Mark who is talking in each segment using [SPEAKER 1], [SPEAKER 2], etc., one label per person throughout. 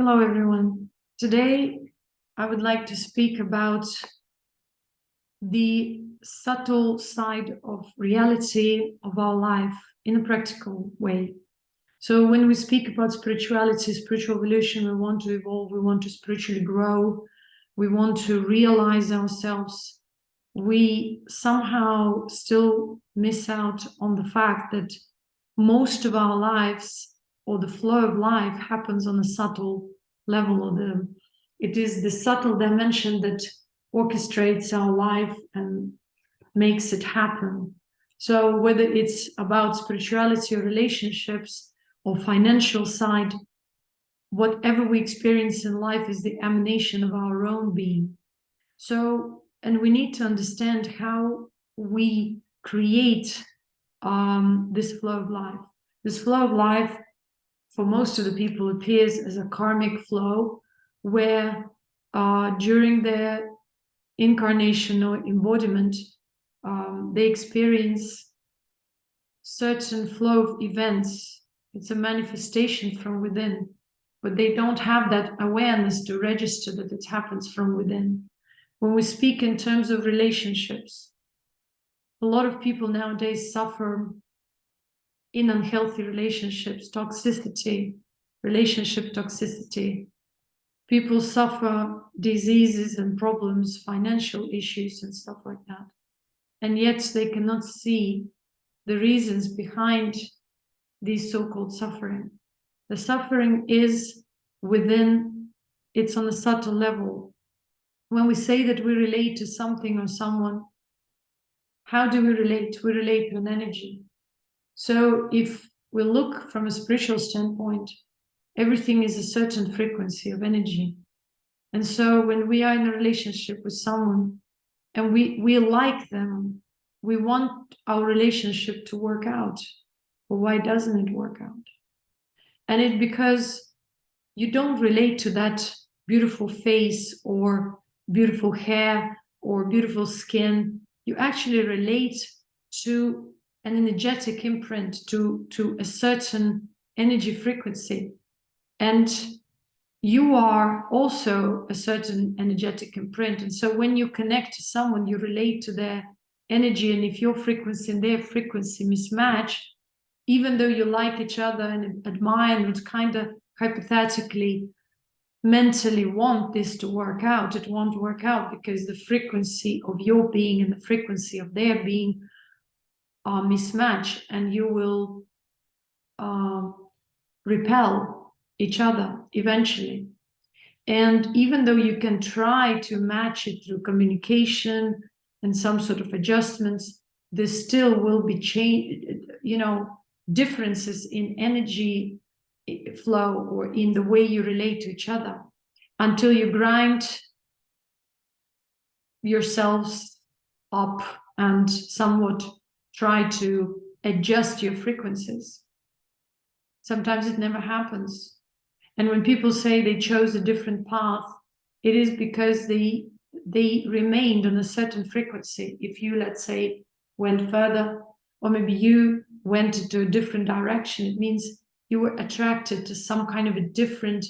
[SPEAKER 1] Hello, everyone. Today, I would like to speak about the subtle side of reality of our life in a practical way. So when we speak about spirituality, spiritual evolution, we want to evolve, we want to spiritually grow, we want to realize ourselves. We somehow still miss out on the fact that most of our lives, or the flow of life, happens on a subtle level. It is the subtle dimension that orchestrates our life and makes it happen. So whether it's about spirituality or relationships or financial side, whatever we experience in life is the emanation of our own being. So, and we need to understand how we create this flow of life. This flow of life, for most of the people, appears as a karmic flow where during their incarnation or embodiment, they experience certain flow of events. It's a manifestation from within, but they don't have that awareness to register that it happens from within. When we speak in terms of relationships, a lot of people nowadays suffer in unhealthy relationships, toxicity, relationship toxicity. People suffer diseases and problems, financial issues and stuff like that. And yet they cannot see the reasons behind these so-called suffering. The suffering is within, it's on a subtle level. When we say that we relate to something or someone, how do we relate? We relate to an energy. So if we look from a spiritual standpoint, everything is a certain frequency of energy. And so when we are in a relationship with someone and we like them, we want our relationship to work out. But why doesn't it work out? And it's because you don't relate to that beautiful face or beautiful hair or beautiful skin. You actually relate to an energetic imprint, to a certain energy frequency. And you are also a certain energetic imprint. And so when you connect to someone, you relate to their energy. And if your frequency and their frequency mismatch, even though you like each other and admire and kind of hypothetically, mentally want this to work out, it won't work out because the frequency of your being and the frequency of their being are mismatched, and you will repel each other eventually. And even though you can try to match it through communication and some sort of adjustments, there still will be differences in energy flow or in the way you relate to each other until you grind yourselves up and somewhat try to adjust your frequencies. Sometimes it never happens. And when people say they chose a different path, it is because they remained on a certain frequency. If you, let's say, went further, or maybe you went into a different direction, it means you were attracted to some kind of a different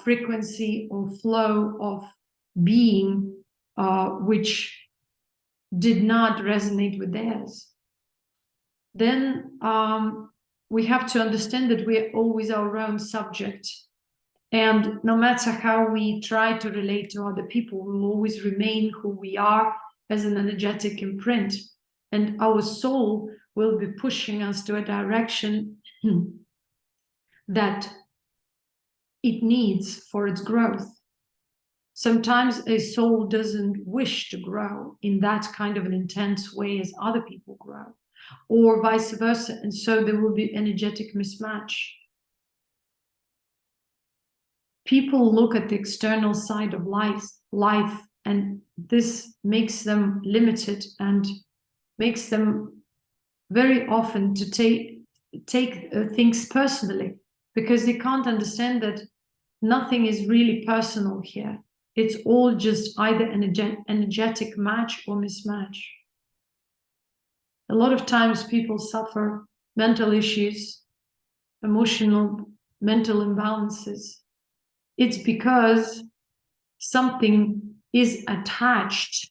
[SPEAKER 1] frequency or flow of being, which did not resonate with theirs. Then we have to understand that we are always our own subject. And no matter how we try to relate to other people, we will always remain who we are as an energetic imprint. And our soul will be pushing us to a direction that it needs for its growth. Sometimes a soul doesn't wish to grow in that kind of an intense way as other people grow, or vice versa. And so there will be energetic mismatch. People look at the external side of life, and this makes them limited and makes them very often to take things personally, because they can't understand that nothing is really personal here. It's all just either an energetic match or mismatch. A lot of times people suffer mental issues, emotional mental imbalances, it's because something is attached,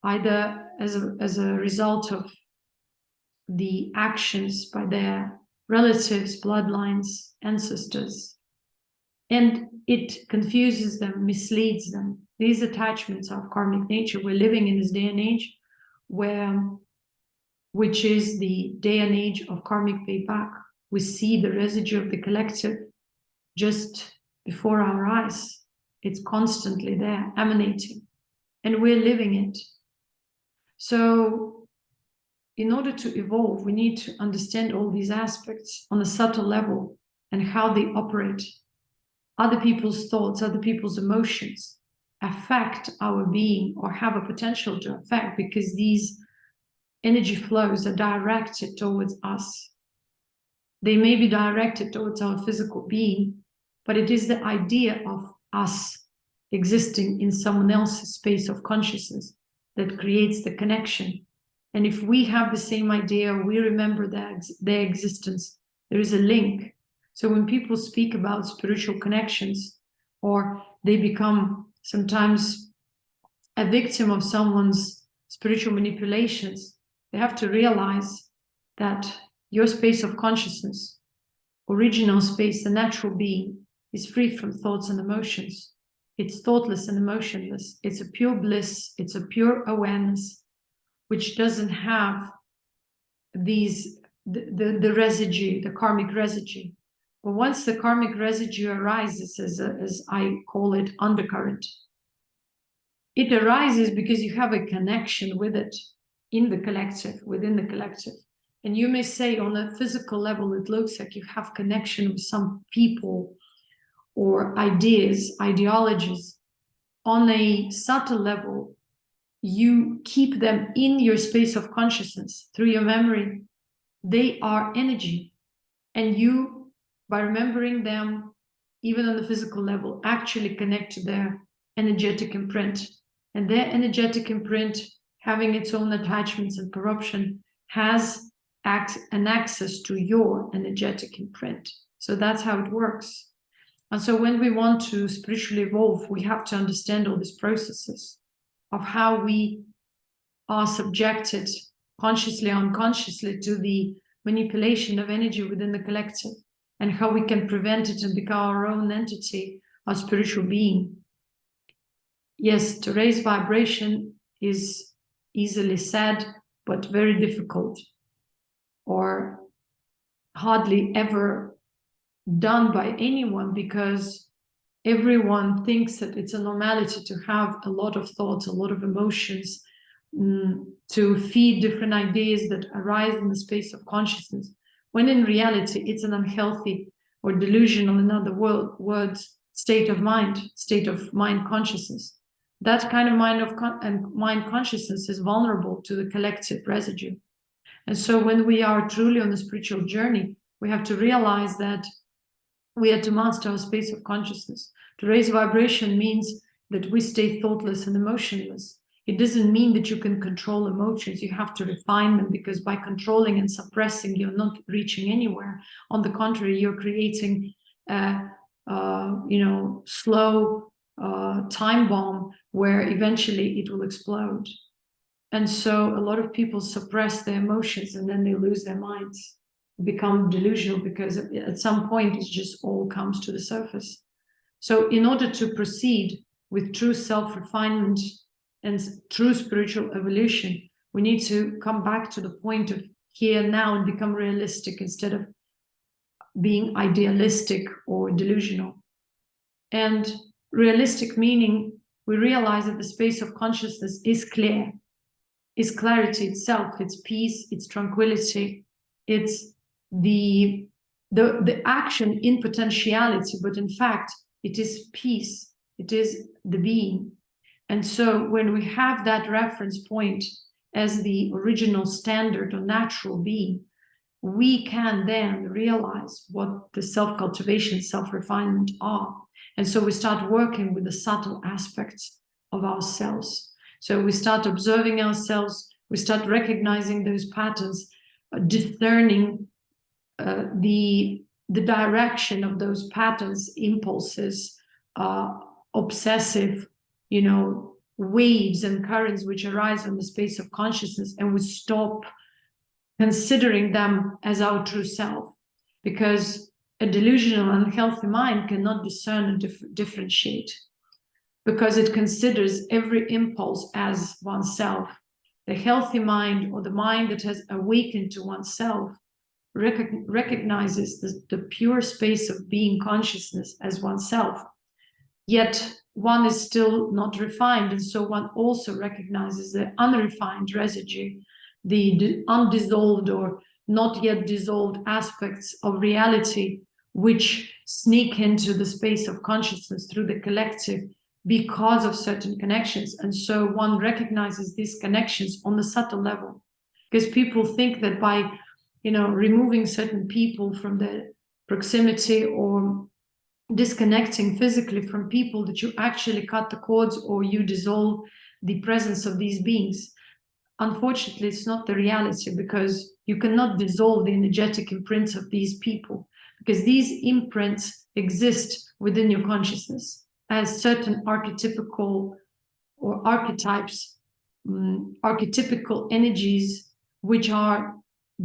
[SPEAKER 1] either as a result of the actions by their relatives, bloodlines, ancestors, and it confuses them, misleads them. These attachments are of karmic nature. We're living in this day and age which is the day and age of karmic payback. We see the residue of the collective just before our eyes. It's constantly there, emanating, and we're living it. So in order to evolve, we need to understand all these aspects on a subtle level and how they operate. Other people's thoughts, other people's emotions affect our being, or have a potential to affect, because these energy flows are directed towards us. They may be directed towards our physical being, but it is the idea of us existing in someone else's space of consciousness that creates the connection. And if we have the same idea, we remember their existence, there is a link. So when people speak about spiritual connections, or they become sometimes a victim of someone's spiritual manipulations, they have to realize that your space of consciousness, original space, the natural being, is free from thoughts and emotions. It's thoughtless and emotionless. It's a pure bliss. It's a pure awareness, which doesn't have the residue, the karmic residue. But once the karmic residue arises, as I call it, undercurrent, it arises because you have a connection with it in the collective, within the collective. And you may say on a physical level, it looks like you have connection with some people or ideas, ideologies. On a subtle level, you keep them in your space of consciousness through your memory. They are energy. And you, by remembering them, even on the physical level, actually connect to their energetic imprint. And their energetic imprint, having its own attachments and corruption, has an access to your energetic imprint. So that's how it works. And so when we want to spiritually evolve, we have to understand all these processes of how we are subjected consciously, unconsciously, to the manipulation of energy within the collective, and how we can prevent it and become our own entity, our spiritual being. Yes, to raise vibration is easily said, but very difficult, or hardly ever done by anyone, because everyone thinks that it's a normality to have a lot of thoughts, a lot of emotions, to feed different ideas that arise in the space of consciousness, when in reality it's an unhealthy or delusional, in other words, state of mind consciousness. That kind of mind consciousness is vulnerable to the collective residue. And so when we are truly on the spiritual journey, we have to realize that we have to master our space of consciousness. To raise vibration means that we stay thoughtless and emotionless. It doesn't mean that you can control emotions. You have to refine them, because by controlling and suppressing, you're not reaching anywhere. On the contrary, you're creating slow time bomb where eventually it will explode. And so a lot of people suppress their emotions, and then they lose their minds, become delusional, because at some point it just all comes to the surface. So in order to proceed with true self-refinement and true spiritual evolution, we need to come back to the point of here and now and become realistic instead of being idealistic or delusional. And realistic meaning we realize that the space of consciousness is clear, is clarity itself, it's peace, it's tranquility, it's the action in potentiality, but in fact it is peace, it is the being. And so when we have that reference point as the original standard or natural being, we can then realize what the self-cultivation, self-refinement are. And so we start working with the subtle aspects of ourselves. So we start observing ourselves, we start recognizing those patterns, discerning the the direction of those patterns, impulses, obsessive, waves and currents which arise from the space of consciousness, and we stop considering them as our true self, because a delusional and unhealthy mind cannot discern and differentiate, because it considers every impulse as oneself. The healthy mind, or the mind that has awakened to oneself, recognizes the pure space of being consciousness as oneself. Yet one is still not refined, and so one also recognizes the unrefined residue, the undissolved or not yet dissolved aspects of reality, which sneak into the space of consciousness through the collective because of certain connections. And so one recognizes these connections on the subtle level, because people think that by removing certain people from the proximity or disconnecting physically from people, that you actually cut the cords or you dissolve the presence of these beings. Unfortunately, it's not the reality, because you cannot dissolve the energetic imprints of these people, because these imprints exist within your consciousness as certain archetypical or archetypes, archetypical energies, which are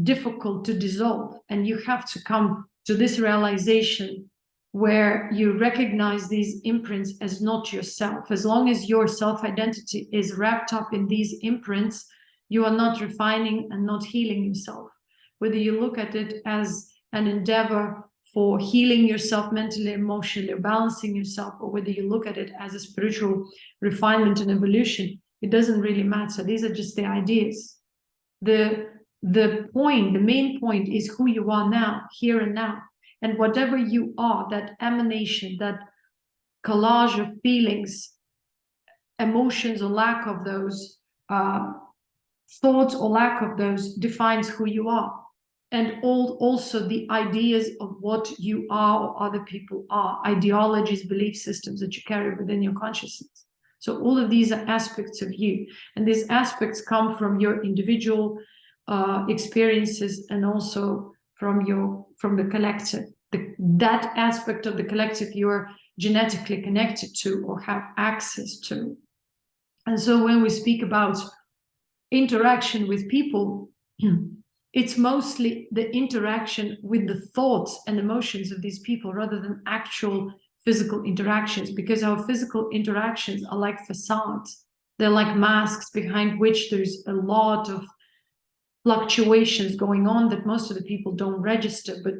[SPEAKER 1] difficult to dissolve. And you have to come to this realization where you recognize these imprints as not yourself. As long as your self-identity is wrapped up in these imprints, you are not refining and not healing yourself. Whether you look at it as an endeavor for healing yourself mentally, emotionally, or balancing yourself, or whether you look at it as a spiritual refinement and evolution, it doesn't really matter. These are just the ideas. The main point is who you are now, here and now. And whatever you are, that emanation, that collage of feelings, emotions or lack of those, thoughts or lack of those, defines who you are. And also the ideas of what you are or other people are, ideologies, belief systems that you carry within your consciousness. So all of these are aspects of you. And these aspects come from your individual experiences, and also from the collective. That aspect of the collective you're genetically connected to or have access to. And so when we speak about interaction with people, it's mostly the interaction with the thoughts and emotions of these people rather than actual physical interactions, because our physical interactions are like facades. They're like masks behind which there's a lot of fluctuations going on that most of the people don't register, but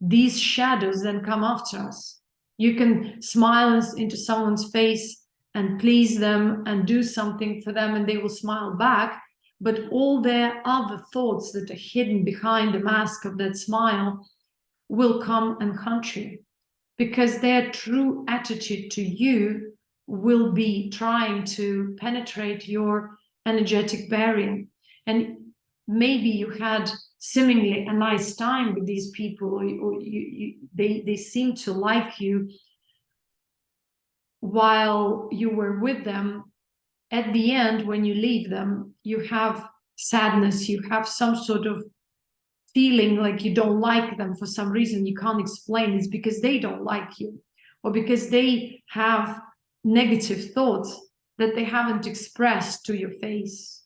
[SPEAKER 1] these shadows then come after us. You can smile into someone's face and please them and do something for them, and they will smile back, but all their other thoughts that are hidden behind the mask of that smile will come and haunt you, because their true attitude to you will be trying to penetrate your energetic barrier. And maybe you had seemingly a nice time with these people, or they seem to like you while you were with them. At the end, when you leave them, you have sadness, you have some sort of feeling like you don't like them for some reason you can't explain. It's because they don't like you, or because they have negative thoughts that they haven't expressed to your face.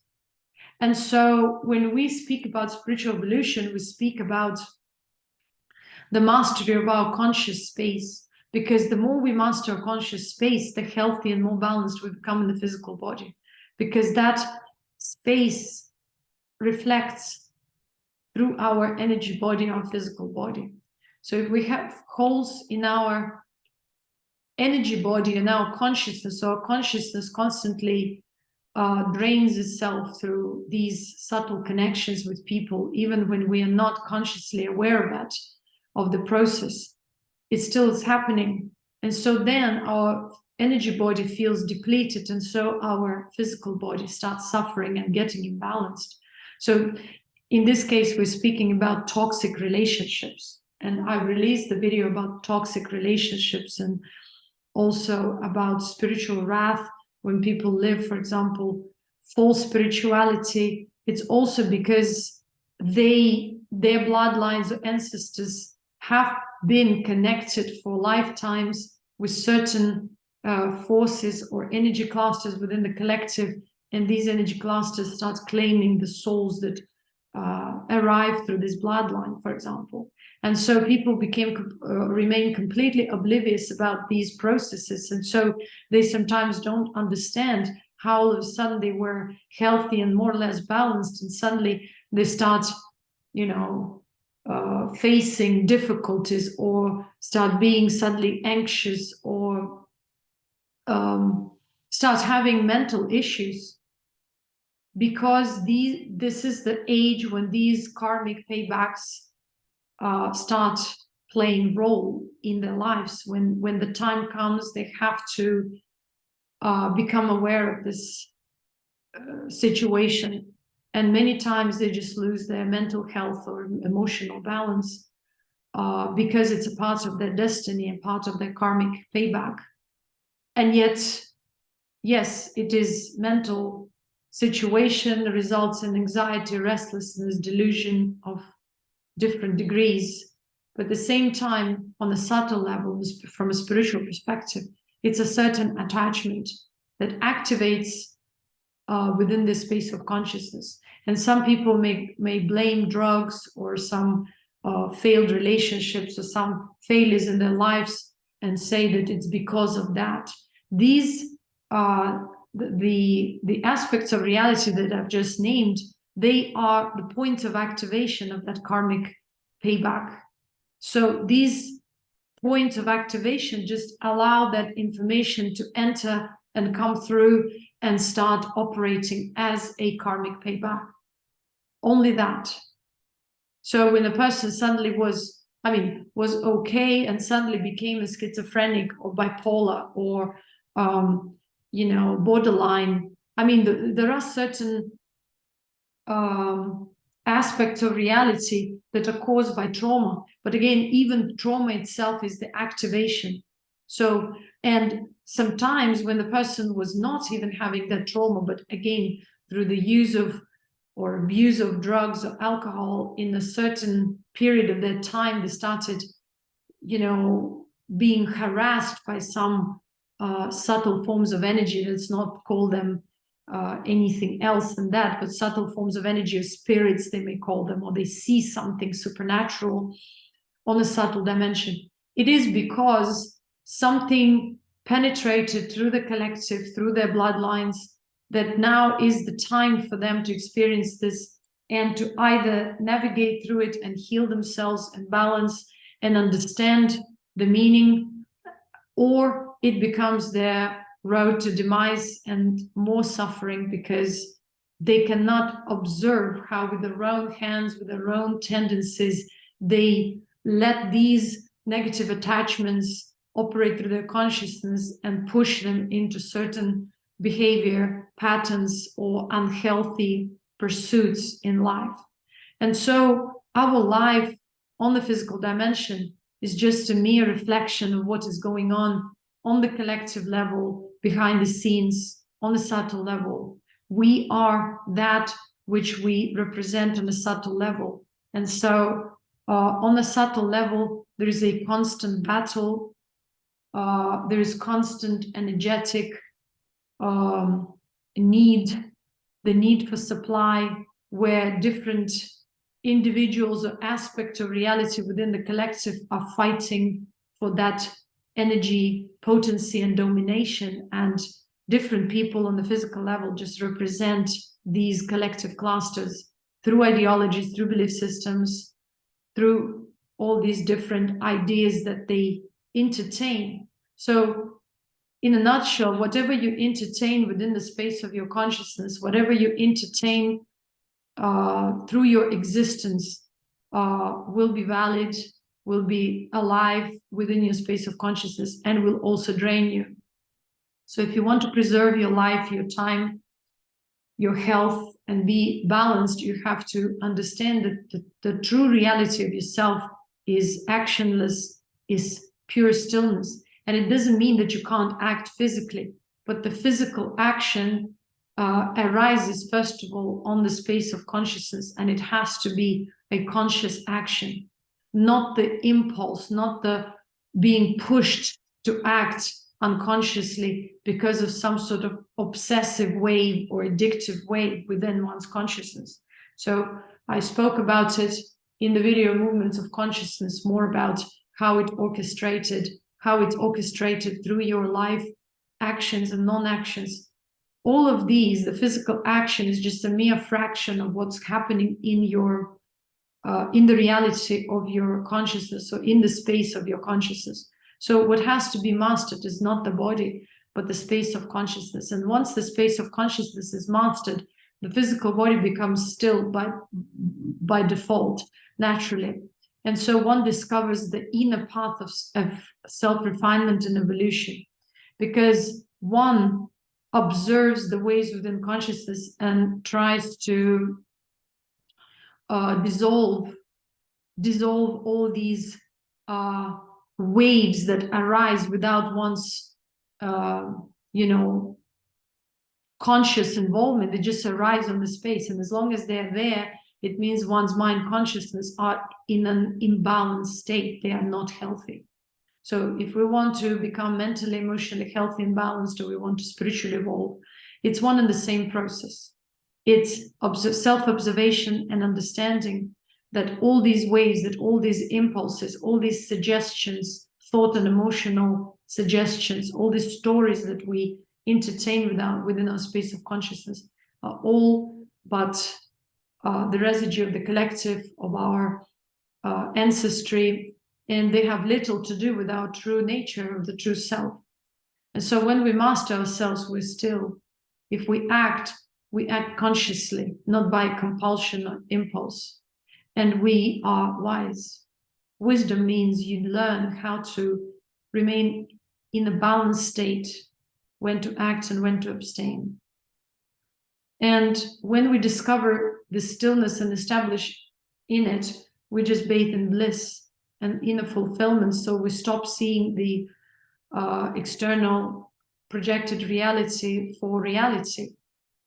[SPEAKER 1] And so when we speak about spiritual evolution, we speak about the mastery of our conscious space, because the more we master our conscious space, the healthier and more balanced we become in the physical body, because that space reflects through our energy body, our physical body. So if we have holes in our energy body and our consciousness, so our consciousness constantly drains itself through these subtle connections with people, even when we are not consciously aware of that, of the process, it still is happening. And so then our energy body feels depleted, and so our physical body starts suffering and getting imbalanced. So in this case, we're speaking about toxic relationships. And I released the video about toxic relationships, and also about spiritual wrath. When people live, for example, false spirituality, it's also because their bloodlines or ancestors have been connected for lifetimes with certain forces or energy clusters within the collective, and these energy clusters start claiming the souls that arrive through this bloodline, for example. And so people remain completely oblivious about these processes, and so they sometimes don't understand how all of a sudden they were healthy and more or less balanced, and suddenly they start, facing difficulties, or start being suddenly anxious, or start having mental issues, because this is the age when these karmic paybacks start playing role in their lives. When the time comes, they have to become aware of this situation, and many times they just lose their mental health or emotional balance because it's a part of their destiny and part of their karmic payback. And yet, yes, it is mental situation, results in anxiety, restlessness, delusion of different degrees. But at the same time, on a subtle level, from a spiritual perspective, it's a certain attachment that activates within this space of consciousness. And some people may blame drugs or some failed relationships or some failures in their lives and say that it's because of that. These the aspects of reality that I've just named, they are the point of activation of that karmic payback. So these points of activation just allow that information to enter and come through and start operating as a karmic payback. Only that. So when a person suddenly was okay and suddenly became a schizophrenic or bipolar or borderline, there are certain aspects of reality that are caused by trauma. But again, even trauma itself is the activation. So, and sometimes when the person was not even having that trauma, but again, through the use of or abuse of drugs or alcohol in a certain period of their time, they started, being harassed by some subtle forms of energy. Let's not call them anything else than that, but subtle forms of energy or spirits, they may call them, or they see something supernatural on a subtle dimension. It is because something penetrated through the collective, through their bloodlines, that now is the time for them to experience this and to either navigate through it and heal themselves and balance and understand the meaning, or it becomes their road to demise and more suffering, because they cannot observe how with their own hands, with their own tendencies, they let these negative attachments operate through their consciousness and push them into certain behavior patterns or unhealthy pursuits in life. And so our life on the physical dimension is just a mere reflection of what is going on the collective level, behind the scenes, on the subtle level. We are that which we represent on a subtle level. And so on a subtle level, there is a constant battle. There is constant energetic need, the need for supply, where different individuals or aspects of reality within the collective are fighting for that energy, potency, and domination. And different people on the physical level just represent these collective clusters through ideologies, through belief systems, through all these different ideas that they entertain. So in a nutshell, whatever you entertain within the space of your consciousness, whatever you entertain through your existence will be valid, will be alive within your space of consciousness, and will also drain you. So if you want to preserve your life, your time, your health, and be balanced, you have to understand that the true reality of yourself is actionless, is pure stillness. And it doesn't mean that you can't act physically, but the physical action arises, first of all, on the space of consciousness, and it has to be a conscious action. not the impulse, not the being pushed to act unconsciously because of some sort of obsessive wave or addictive wave within one's consciousness. So I spoke about it in the video Movements of Consciousness, more about how it's orchestrated through your life actions and non-actions. All of these, the physical action is just a mere fraction of what's happening in your in the reality of your consciousness, or in the space of your consciousness. So what has to be mastered is not the body, but the space of consciousness. And once the space of consciousness is mastered, the physical body becomes still by default, naturally. And so one discovers the inner path of self-refinement and evolution, because one observes the ways within consciousness and tries to dissolve all these waves that arise without one's conscious involvement. They just arise on the space, and as long as they're there, it means one's mind consciousness are in an imbalanced state. They are not healthy. So if we want to become mentally, emotionally healthy and balanced, or we want to spiritually evolve, it's one and the same process. It's self-observation and understanding that all these waves, that all these impulses, all these suggestions, thought and emotional suggestions, all these stories that we entertain within our space of consciousness are all but the residue of the collective, of our ancestry, and they have little to do with our true nature, of the true self. And so when we master ourselves, we're still. If we act consciously, not by compulsion or impulse, and we are wise. Wisdom means you learn how to remain in a balanced state, when to act and when to abstain. And when we discover the stillness and establish in it, we just bathe in bliss and inner fulfillment. So we stop seeing the external projected reality for reality.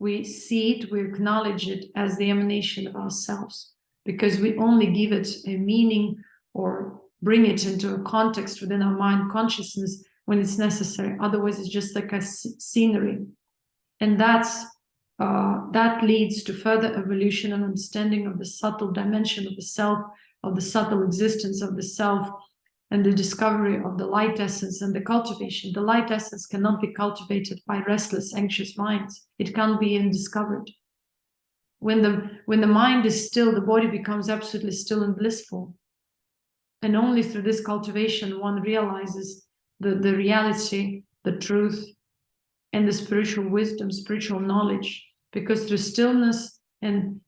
[SPEAKER 1] We see it, we acknowledge it as the emanation of ourselves, because we only give it a meaning or bring it into a context within our mind consciousness when it's necessary. Otherwise, it's just like a scenery. And that leads to further evolution and understanding of the subtle dimension of the self, of the subtle existence of the self, and the discovery of the light essence and the cultivation. The light essence cannot be cultivated by restless, anxious minds. It can't be undiscovered. When the mind is still, the body becomes absolutely still and blissful. And only through this cultivation, one realizes the reality, the truth, and the spiritual wisdom, spiritual knowledge. Because through stillness and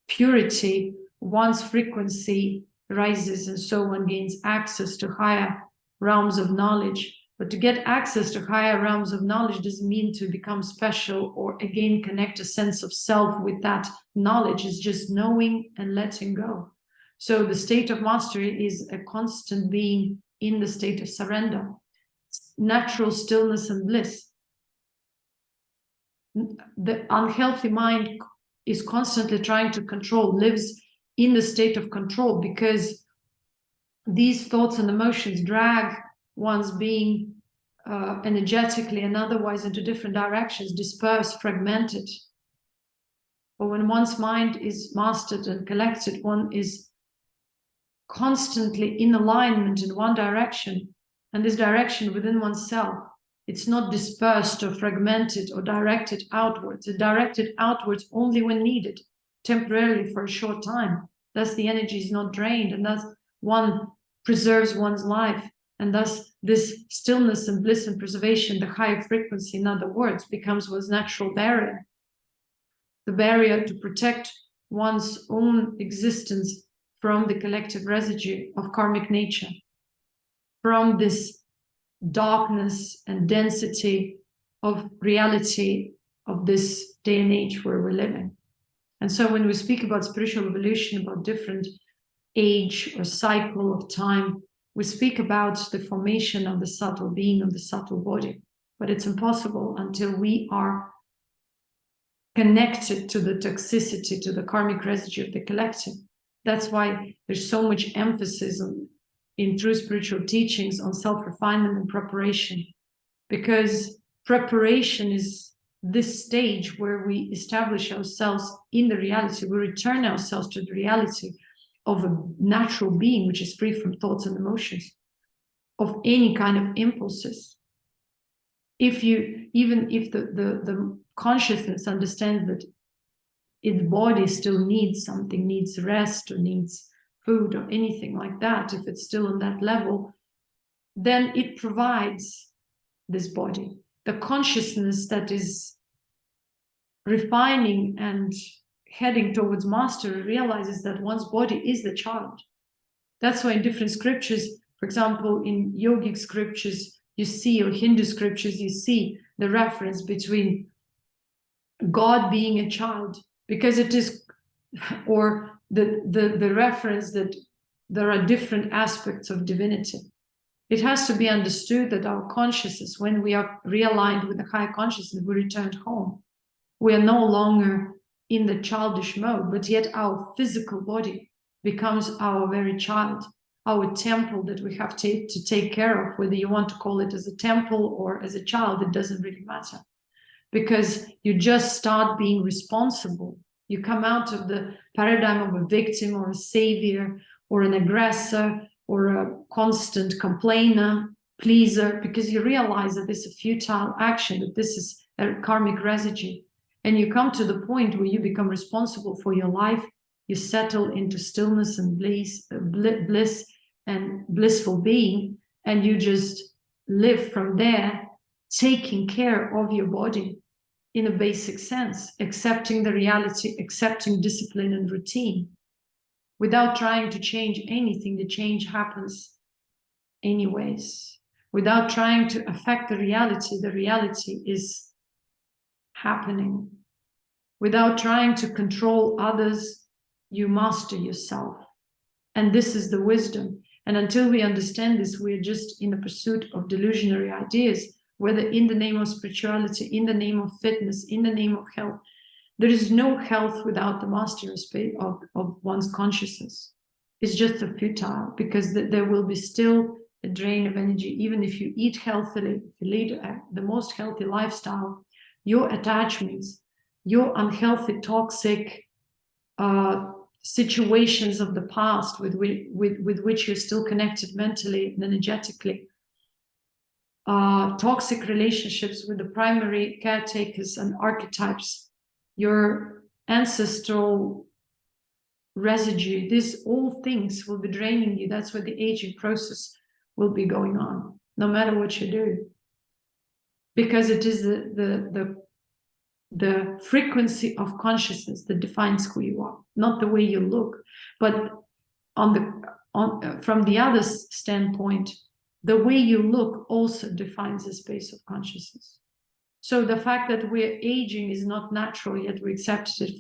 [SPEAKER 1] purity, one's frequency rises, and so one gains access to higher realms of knowledge. But to get access to higher realms of knowledge doesn't mean to become special or again connect a sense of self with that knowledge. It's just knowing and letting go. So the state of mastery is a constant being in the state of surrender, natural stillness and bliss. The unhealthy mind is constantly trying to control, lives in the state of control, because these thoughts and emotions drag one's being energetically and otherwise into different directions, dispersed, fragmented. But when one's mind is mastered and collected, one is constantly in alignment in one direction, and this direction within oneself, it's not dispersed or fragmented or directed outwards. It's directed outwards only when needed, temporarily for a short time. Thus the energy is not drained, and thus one preserves one's life. And thus this stillness and bliss and preservation, the higher frequency, in other words, becomes one's natural barrier. The barrier to protect one's own existence from the collective residue of karmic nature, from this darkness and density of reality of this day and age where we're living. And so when we speak about spiritual evolution, about different age or cycle of time, we speak about the formation of the subtle being, of the subtle body. But it's impossible until we are connected to the toxicity, to the karmic residue of the collective. That's why there's so much emphasis in true spiritual teachings on self-refinement and preparation, because preparation is this stage where we establish ourselves in the reality. We return ourselves to the reality of a natural being, which is free from thoughts and emotions, of any kind of impulses. Even if the consciousness understands that its body still needs something, needs rest or needs food or anything like that, if it's still on that level, then it provides this body. The consciousness that is refining and heading towards mastery realizes that one's body is the child. That's why in different scriptures, for example, in yogic scriptures, you see, or Hindu scriptures, you see the reference between God being a child, because it is, or the reference that there are different aspects of divinity. It has to be understood that our consciousness, when we are realigned with the higher consciousness, we return home. We are no longer in the childish mode, but yet our physical body becomes our very child, our temple that we have to take care of. Whether you want to call it as a temple or as a child, it doesn't really matter, because you just start being responsible. You come out of the paradigm of a victim or a savior or an aggressor or a constant complainer, pleaser, because you realize that this is a futile action, that this is a karmic residue. And you come to the point where you become responsible for your life. You settle into stillness and bliss and blissful being, and you just live from there, taking care of your body in a basic sense, accepting the reality, accepting discipline and routine. Without trying to change anything, the change happens anyways. Without trying to affect the reality is happening. Without trying to control others, you master yourself. And this is the wisdom. And until we understand this, we're just in the pursuit of delusionary ideas, whether in the name of spirituality, in the name of fitness, in the name of health. There is no health without the mastery of one's consciousness. It's just a futile, because there will be still a drain of energy. Even if you eat healthily, if you lead the most healthy lifestyle, your attachments, your unhealthy, toxic situations of the past with which you're still connected mentally and energetically, toxic relationships with the primary caretakers and archetypes, your ancestral residue, these all things will be draining you. That's where the aging process will be going on, no matter what you do. Because it is the frequency of consciousness that defines who you are, not the way you look. But from the other standpoint, the way you look also defines the space of consciousness. So the fact that we're aging is not natural, yet we accepted it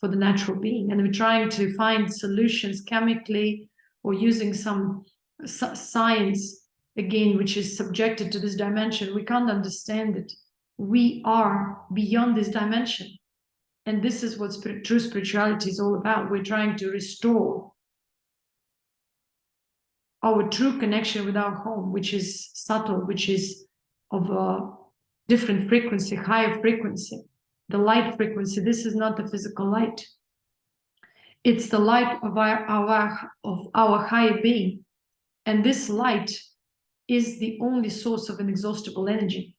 [SPEAKER 1] for the natural being. And we're trying to find solutions chemically or using some science, again, which is subjected to this dimension. We can't understand it. We are beyond this dimension. And this is what true spirituality is all about. We're trying to restore our true connection with our home, which is subtle, which is of a different frequency, higher frequency, the light frequency. This is not the physical light. It's the light of our higher being. And this light is the only source of inexhaustible energy.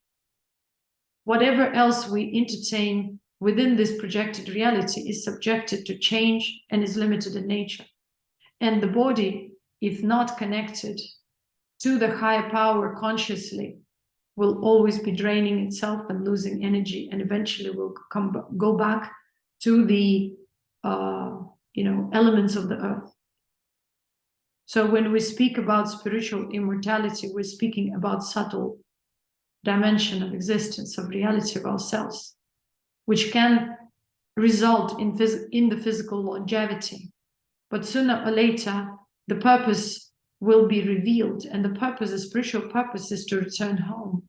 [SPEAKER 1] Whatever else we entertain within this projected reality is subjected to change and is limited in nature. And the body, if not connected to the higher power consciously, will always be draining itself and losing energy, and eventually will go back to the elements of the earth. So when we speak about spiritual immortality, we're speaking about subtle dimension of existence, of reality of ourselves, which can result in the physical longevity. But sooner or later, the purpose will be revealed, and the purpose, the spiritual purpose, is to return home,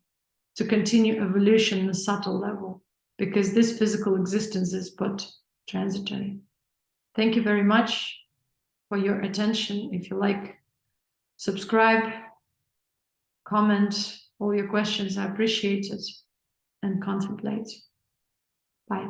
[SPEAKER 1] to continue evolution on a subtle level, because this physical existence is but transitory. Thank you very much. for your attention. If you like, subscribe, comment all your questions. I appreciate it, and contemplate. Bye.